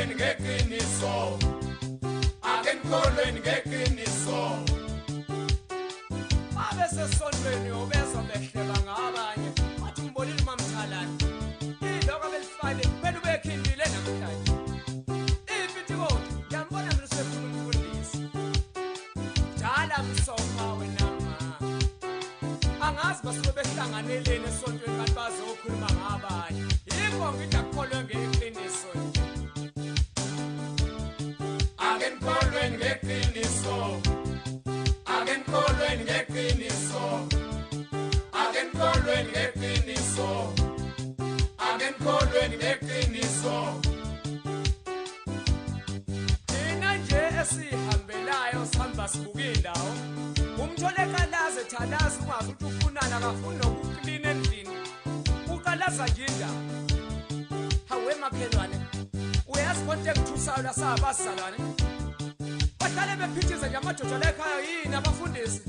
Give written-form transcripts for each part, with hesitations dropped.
Akenkholweni ngeqiniso, akenkholweni ngeqiniso. Abesesondweni obezwa behleba ngabanye, wathi umbonile uMamthalane. Iloko belifale phela ubekhindile namhlanje. Ifithi kodwa ngiyambona mina usekhuluma umfundisi. Jala msofa wena ma. Angazi basuke behlanganelene esontweni kanti bazokhuluma ngabanye. Yikho ngithi akukholwe ngeqiniso. Akenkholweni ngeqiniso, akenkholweni ngeqiniso, akenkholweni ngeqiniso, akenkholweni ngeqiniso. Thina nje esihambelayo sihamba sibuka indawo, umthole ekhalaza ethalaza ungazi ukuthi ufunana akafuni nokuklina endlini, uqalaza nje indawo. Hawe makhelwane, uyazi konke engithusayo lasabazalwane. Bahlale bephithiza nje amadoda lekhaya yini abafundisi?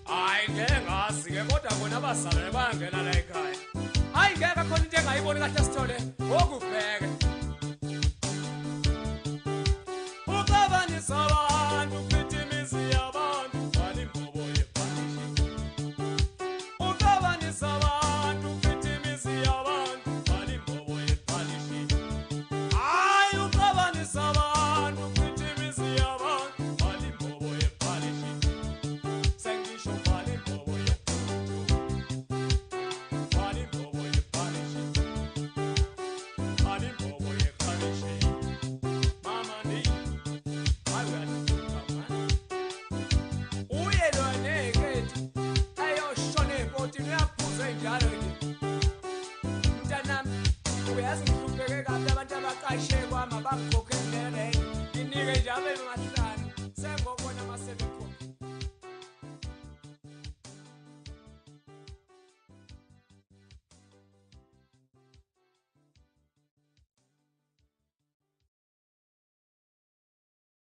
Hayi ngeke ngazi-ke kodwa bona abazalwane bayangena la ekhaya. Hayi ngeke khona into engayiboni kahle Sithole. Ngoku